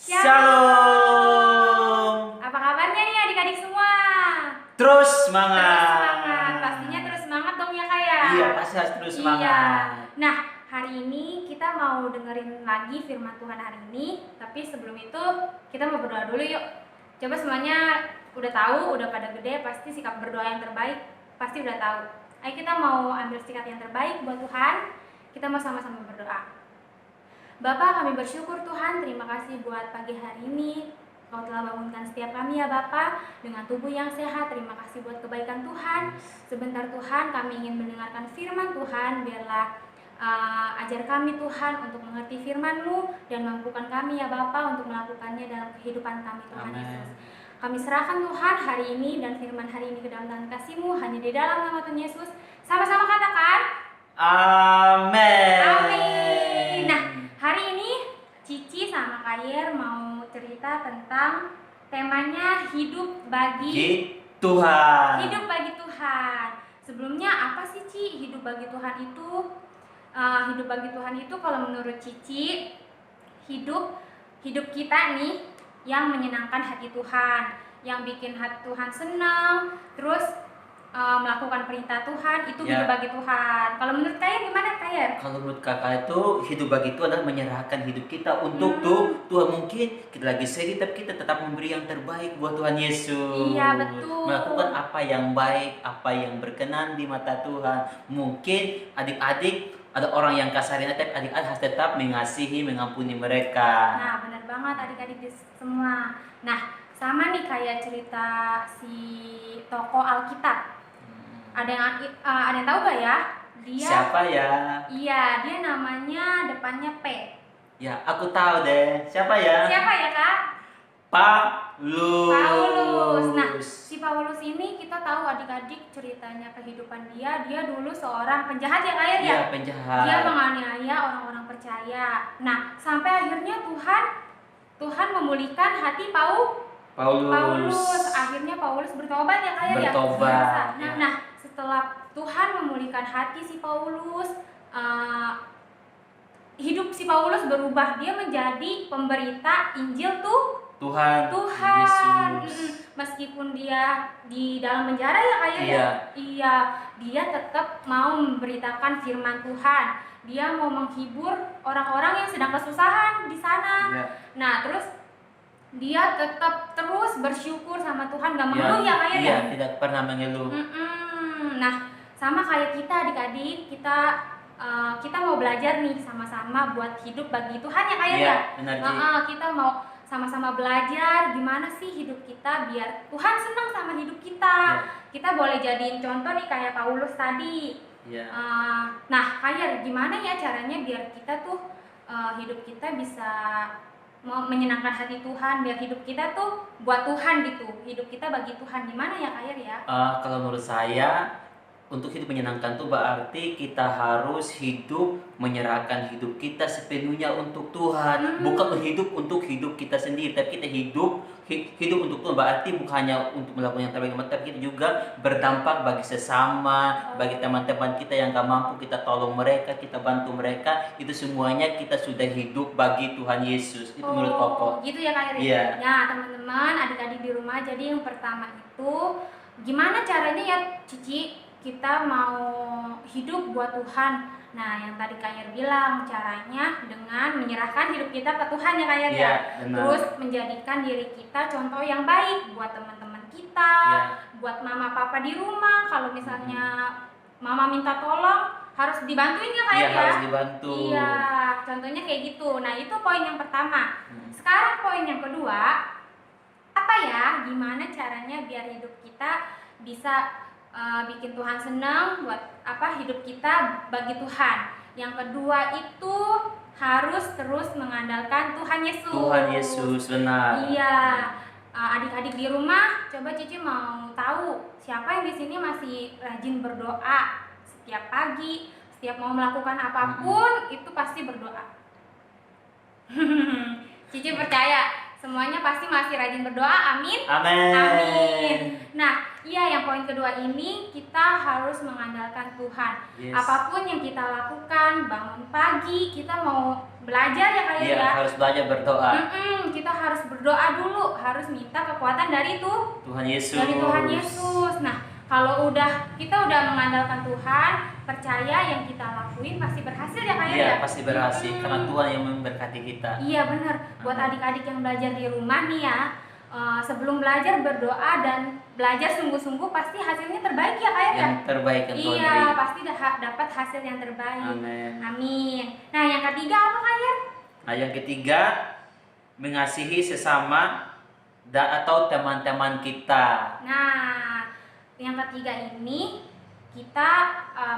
Shalom. Apa kabarnya nih adik-adik semua? Terus Terus semangat. semangat, pastinya terus semangat dong ya Kak ya? Iya, pasti harus terus semangat. Iya. Nah, hari ini kita mau dengerin lagi firman Tuhan hari ini. Tapi sebelum itu kita mau berdoa dulu yuk. Coba semuanya udah tahu, udah pada gede, pasti sikap berdoa yang terbaik pasti udah tahu. Ayo kita mau ambil sikap yang terbaik buat Tuhan. Kita mau sama-sama berdoa. Bapa, kami bersyukur Tuhan, terima kasih buat pagi hari ini. Kau telah bangunkan setiap kami ya Bapa dengan tubuh yang sehat. Terima kasih buat kebaikan Tuhan. Sebentar Tuhan, kami ingin mendengarkan firman Tuhan. Biarlah ajar kami Tuhan untuk mengerti firman-Mu dan mampukan kami ya Bapa untuk melakukannya dalam kehidupan kami Tuhan Yesus. Kami serahkan Tuhan hari ini dan firman hari ini ke dalam tangan kasih-Mu hanya di dalam nama Tuhan Yesus. Sama-sama katakan Amin. Amin. Nah, hari ini Cici sama Kayer mau cerita tentang temanya hidup bagi Tuhan. Hidup bagi Tuhan. Sebelumnya apa sih Ci hidup bagi Tuhan itu? Hidup bagi Tuhan itu kalau menurut Cici hidup kita nih yang menyenangkan hati Tuhan, yang bikin hati Tuhan senang, terus melakukan perintah Tuhan itu hidup bagi Tuhan. Kalau menurut Kayer gimana Kayer? Kalau menurut kakak itu hidup bagi itu adalah menyerahkan hidup kita untuk Tuhan. Mungkin kita lagi sedih tapi kita tetap memberi yang terbaik buat Tuhan Yesus. Iya betul. Melakukan apa yang baik, apa yang berkenan di mata Tuhan. Mungkin adik-adik ada orang yang kasarin, tapi adik-adik harus tetap mengasihi, mengampuni mereka. Nah benar banget adik-adik semua. Nah sama nih kayak cerita si tokoh Alkitab. Ada yang tahu gak ya? Dia siapa ya? Iya, dia namanya depannya P. Ya, aku tahu deh. Siapa ya? Siapa ya, Kak? Paulus. Nah, si Paulus ini kita tahu adik-adik ceritanya kehidupan dia. Dia dulu seorang penjahat ya, Kak ya? Iya, penjahat. Dia menganiaya orang-orang percaya. Nah, sampai akhirnya Tuhan memulihkan hati Paulus. Akhirnya Paulus bertobat ya, Kak ya? Bertobat. Nah, setelah Tuhan memulihkan hati si Paulus, hidup si Paulus berubah. Dia menjadi pemberita Injil Tuhan. Yesus. Meskipun dia di dalam penjara ya kayak iya, dia tetap mau memberitakan firman Tuhan. Dia mau menghibur orang-orang yang sedang kesusahan di sana. Nah, terus dia tetap terus bersyukur sama Tuhan, gak mengeluh ya kayak Iya, tidak pernah mengeluh. Nah, sama kayak kita adik-adik, kita mau belajar nih sama-sama buat hidup bagi Tuhan ya kayak kita mau sama-sama belajar gimana sih hidup kita biar Tuhan senang sama hidup kita. Kita boleh jadiin contoh nih kayak Paulus tadi. Nah, kayak gimana ya caranya biar kita tuh hidup kita bisa menyenangkan hati Tuhan, biar hidup kita tuh buat Tuhan gitu. Hidup kita bagi Tuhan. Gimana ya Kayer ya? Kalau menurut saya untuk hidup menyenangkan itu berarti kita harus hidup menyerahkan hidup kita sepenuhnya untuk Tuhan. Bukan hidup untuk hidup kita sendiri, tapi kita hidup untuk Tuhan. Berarti bukan hanya untuk melakukan yang terbaik, tapi kita juga berdampak bagi sesama, bagi teman-teman kita yang gak mampu, kita tolong mereka, kita bantu mereka. Itu semuanya kita sudah hidup bagi Tuhan Yesus. Itu menurut Koko. Gitu ya Kak Eri? Iya. Ya teman-teman, adik-adik di rumah. Jadi yang pertama itu gimana caranya ya Cici kita mau hidup buat Tuhan. Nah, yang tadi Kayer bilang caranya dengan menyerahkan hidup kita ke Tuhan ya Kayer ya. Terus menjadikan diri kita contoh yang baik buat teman-teman kita, buat mama papa di rumah. Kalau misalnya mama minta tolong harus dibantuin ya Kayer ya. Harus dibantu. Iya, contohnya kayak gitu. Nah, itu poin yang pertama. Sekarang poin yang kedua, apa ya? Gimana caranya biar hidup kita bisa bikin Tuhan senang, buat hidup kita bagi Tuhan. Yang kedua itu harus terus mengandalkan Tuhan Yesus. Tuhan Yesus, benar. Iya. Adik-adik di rumah, coba Cici mau tahu siapa yang di sini masih rajin berdoa setiap pagi, setiap mau melakukan apapun itu pasti berdoa. Cici percaya semuanya pasti masih rajin berdoa, amin. Nah, yang poin kedua ini kita harus mengandalkan Tuhan. Apapun yang kita lakukan, bangun pagi, kita mau belajar ya kayak Iya, ya. harus belajar berdoa. Kita harus berdoa dulu, harus minta kekuatan dari Tuhan Yesus. dari Tuhan Yesus. Nah, kalau kita udah mengandalkan Tuhan, percaya yang kita lakuin pasti berhasil ya kayak Iya, ya. pasti berhasil karena Tuhan yang memberkati kita. Iya benar. Buat Amin. adik-adik yang belajar di rumah nih ya, sebelum belajar berdoa dan belajar sungguh-sungguh pasti hasilnya terbaik ya kayak ya. Yang terbaik yang Tuhan Iya, beri. pasti dapat hasil yang terbaik. Amin. Amin. Nah, yang ketiga apa kayak? Nah, yang ketiga, mengasihi sesama atau teman-teman kita. Nah, yang ketiga ini kita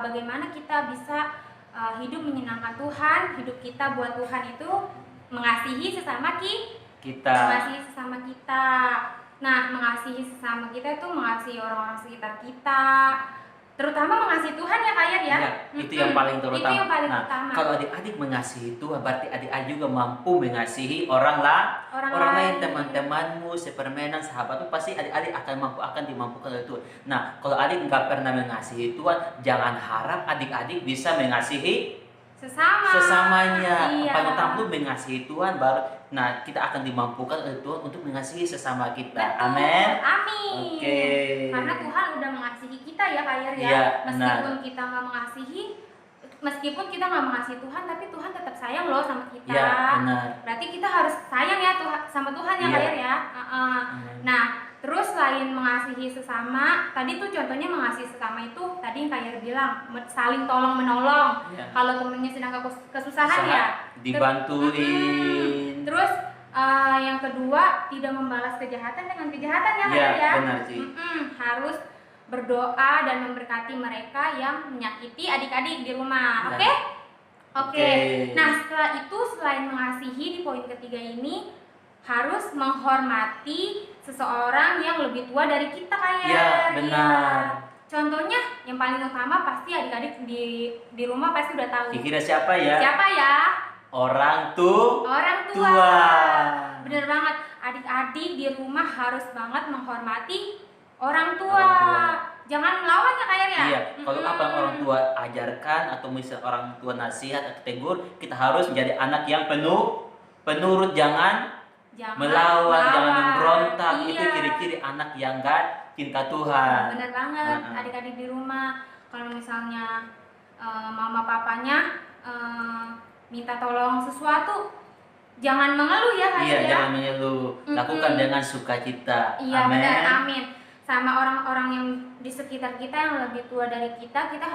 bagaimana kita bisa hidup menyenangkan Tuhan, hidup kita buat Tuhan itu mengasihi sesama Kita. mengasihi sesama kita. Nah, mengasihi sesama kita itu mengasihi orang-orang sekitar kita, terutama mengasihi Tuhan ya kayak ya. Iya, itu yang paling terutama. Itu yang paling Nah, utama. kalau adik-adik mengasihi Tuhan, berarti adik-adik juga mampu mengasihi orang lain, teman-temanmu, sepermainan, sahabatmu, pasti adik-adik akan dimampukan oleh Tuhan. Nah, kalau adik nggak pernah mengasihi Tuhan, jangan harap adik-adik bisa mengasihi sesamanya. Iya. Paling utama itu mengasihi Tuhan, baru nah kita akan dimampukan oleh Tuhan untuk mengasihi sesama kita. Betul. Amin. Amin. Oke. Karena Tuhan udah mengasihi kita ya kayak ya. Iya, Meskipun kita nggak mengasihi Tuhan, tapi Tuhan tetap sayang loh sama kita. Iya, benar. Berarti kita harus sayang ya sama Tuhan ya Iya. kayak ya. Amin. Nah, terus selain mengasihi sesama, tadi tuh contohnya mengasihi sesama itu tadi yang kayak bilang saling tolong menolong. Iya. Kalau temennya sedang kesusahan ya dibantuin. Terus yang kedua, tidak membalas kejahatan dengan kejahatan ya Iya, kayak ya. benar sih. Harus berdoa dan memberkati mereka yang menyakiti adik-adik di rumah. Ya. Oke? Oke. Nah, setelah itu selain mengasihi di poin ketiga ini harus menghormati seseorang yang lebih tua dari kita kayak. Ya, benar. Contohnya yang paling utama pasti adik-adik di rumah pasti udah tahu. Kira siapa ya? Siapa ya? Orang tua. Bener banget. Adik-adik di rumah harus banget menghormati orang tua. Orang tua. Jangan melawan ya kayak ya. Iya, kalau apa yang orang tua ajarkan atau misal orang tua nasihat atau tegur, kita harus menjadi anak yang penurut, jangan melawan, jangan memberontak. Iya. Itu ciri-ciri anak yang gak cinta Tuhan. Bener banget. Nah. Adik-adik di rumah kalau misalnya mama papanya minta tolong sesuatu, jangan mengeluh ya kayak Iya, ya. jangan mengeluh. Lakukan dengan sukacita. Iya, Amin. benar. Amin. Sama orang-orang yang di sekitar kita yang lebih tua dari kita juga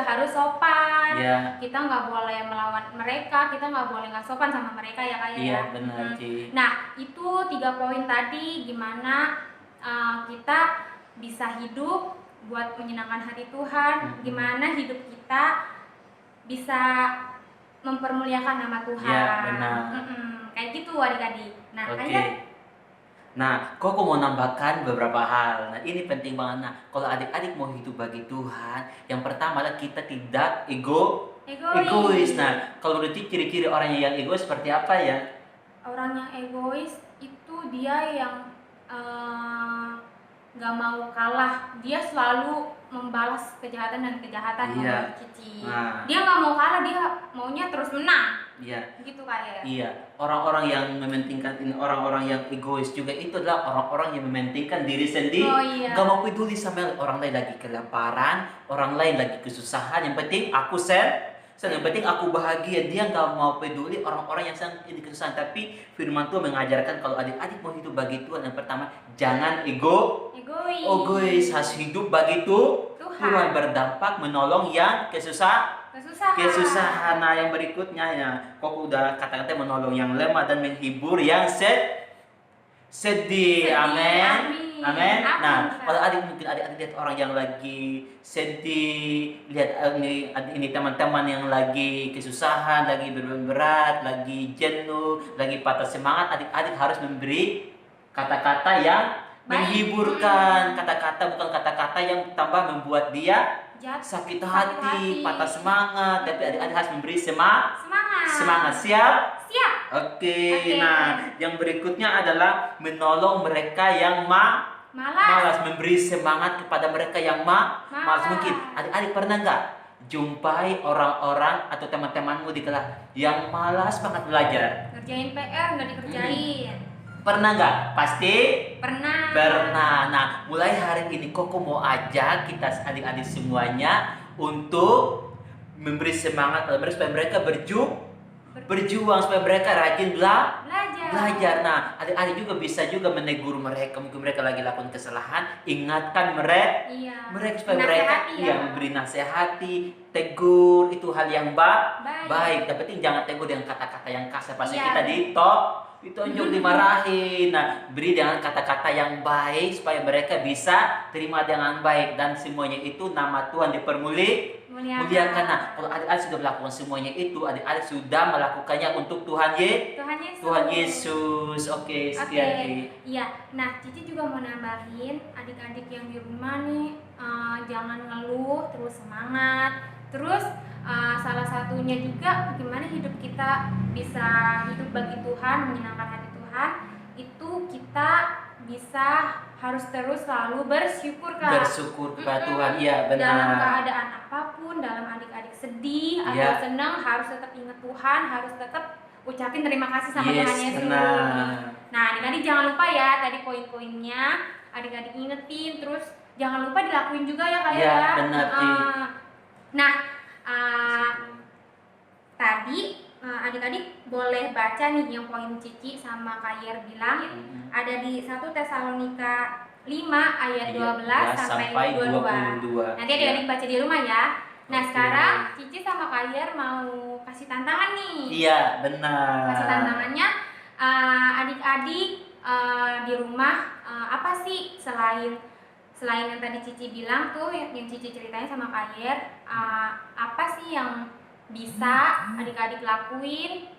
harus sopan. Iya. Kita nggak boleh melawan mereka, kita nggak boleh nggak sopan sama mereka ya kayak Iya, ya. benar, Ci. Nah, itu 3 poin tadi gimana kita bisa hidup buat menyenangkan hati Tuhan, gimana hidup kita bisa mempermuliakan nama Tuhan. Iya, benar. Kayak gitu adik-adik. Nah, Oke. kayak Nah, kok mau nambahkan beberapa hal. Nah, ini penting banget. Nah, kalau adik-adik mau hidup bagi Tuhan, yang pertama adalah kita tidak egois. Nah, kalau berarti ciri-ciri orang yang egois seperti apa ya? orang yang egois itu dia yang nggak mau kalah, dia selalu membalas kejahatan dan kejahatan. Iya. Cici. Nah. Dia nggak mau kalah, dia maunya terus menang. Iya. Gitu kayak. Iya, orang-orang yang mementingkan orang-orang yang egois juga itu adalah orang-orang yang mementingkan diri sendiri. Oh, iya. Gak mau peduli sama orang lain lagi kelaparan, orang lain lagi kesusahan. Yang penting aku yang penting aku bahagia. Dia gak mau peduli orang-orang yang sedang ini kesusahan. Tapi firman Tuhan mengajarkan kalau adik-adik mau hidup bagi Tuhan, yang pertama jangan egois, harus hidup bagi Tuhan, berdampak menolong yang kesusahan. Nah, yang berikutnya ya, kok udah kata-kata menolong yang lemah dan menghibur yang sedih. Amin. Nah, kalau mungkin adik-adik lihat orang yang lagi sedih, lihat ini teman-teman yang lagi kesusahan, lagi berat, lagi jenuh, lagi patah semangat, adik-adik harus memberi kata-kata yang menghiburkan, kata-kata bukan kata-kata yang tambah membuat dia sakit hati, patah semangat, tapi adik-adik harus memberi semangat. Siap? Oke. Nah, yang berikutnya adalah menolong mereka yang malas, memberi semangat kepada mereka yang malas. Mungkin adik-adik pernah nggak jumpai orang-orang atau teman-temanmu di kelas yang malas banget belajar. Ngerjain PR nggak dikerjain. Pernah nggak? Pasti Pernah. pernah. Nah, mulai hari ini Koko mau ajak kita adik-adik semuanya untuk memberi semangat supaya mereka berjuang, supaya mereka rajin belajar. Nah, adik-adik juga bisa juga menegur mereka, mungkin mereka lagi lakukan kesalahan, ingatkan mereka, supaya mereka memberi nasihati, tegur, itu hal yang baik. Tapi jangan tegur dengan kata-kata yang kasar, pasti kita ditonjok, dimarahin. Nah, beri dengan kata-kata yang baik supaya mereka bisa terima dengan baik, dan semuanya itu nama Tuhan dipermuliakan. Nah, kalau adik-adik sudah melakukan semuanya itu, adik-adik sudah melakukannya untuk Tuhan Yesus. Oke, sekian. Iya. Nah, Cici juga mau nambahin adik-adik yang di rumah nih, jangan ngeluh, terus semangat. Terus salah satunya juga bagaimana hidup kita bisa hidup bagi Tuhan, menyenangkan hati Tuhan, itu kita harus terus selalu bersyukur, Kak. Bersyukur kepada Tuhan, iya benar. Dalam keadaan apapun, dalam adik-adik sedih atau senang, harus tetap ingat Tuhan, harus tetap ucapin terima kasih sama Tuhan Yesus. Nah, adik-adik jangan lupa ya tadi poin-poinnya, adik-adik ingetin, terus jangan lupa dilakuin juga ya, Kak. Iya, benar. Nah, tadi adik-adik boleh baca nih yang poin Cici sama Kak Yer bilang, ada di 1 Tesalonika 5 ayat 12 sampai 22. Nanti adik-adik baca di rumah ya. Nah, sekarang Cici sama Kak Yer mau kasih tantangan nih. Iya, benar. Kasih tantangannya, adik-adik di rumah apa sih selain yang tadi Cici bilang tuh, yang Cici ceritain sama Kak Yer, apa sih yang bisa adik-adik lakuin,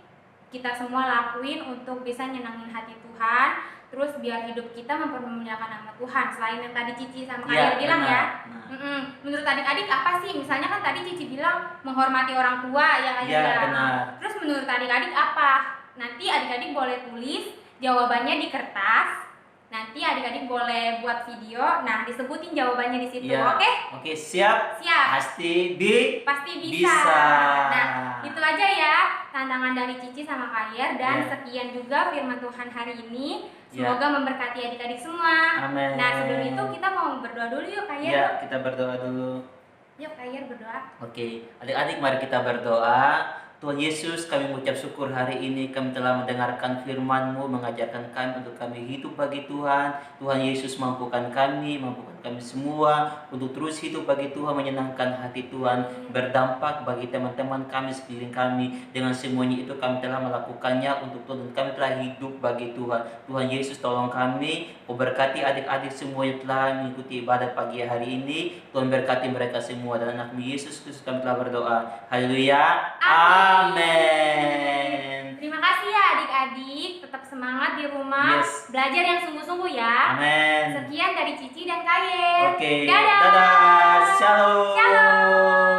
kita semua lakuin untuk bisa nyenangin hati Tuhan, terus biar hidup kita mempermuliakan nama Tuhan, selain yang tadi Cici sama Kak Yer bilang ya. Menurut adik-adik apa sih? Misalnya kan tadi Cici bilang menghormati orang tua ya, Kak Yer. Terus menurut adik-adik apa? Nanti adik-adik boleh tulis jawabannya di kertas. Nanti adik-adik boleh buat video, nah disebutin jawabannya di situ, oke? Siap. Pasti bisa. Nah, itu aja ya tantangan dari Cici sama Kak Yer, dan sekian juga firman Tuhan hari ini. Semoga memberkati adik-adik semua. Amin. Nah, sebelum itu kita mau berdoa dulu yuk, Kak Yer. Ya, kita berdoa dulu. Yuk, Kak Yer berdoa. Oke, adik-adik mari kita berdoa. Tuhan Yesus, kami mengucap syukur hari ini kami telah mendengarkan firman-Mu, mengajarkan kami untuk kami hidup bagi Tuhan. Tuhan Yesus mampukan kami semua untuk terus hidup bagi Tuhan, menyenangkan hati Tuhan, berdampak bagi teman-teman kami sekeliling kami. Dengan semuanya itu kami telah melakukannya untuk Tuhan, dan kami telah hidup bagi Tuhan. Tuhan Yesus tolong kami, berkati adik-adik semua yang telah mengikuti ibadah pagi hari ini. Tuhan berkati mereka semua, dan anak Yesus Kristus kami telah berdoa. Haleluya. Amin. Terima kasih ya adik-adik, tetap semangat di rumah, belajar yang sungguh-sungguh ya. Amin. Sekian dari Cici dan Kak Yer. Dadah. Shalom.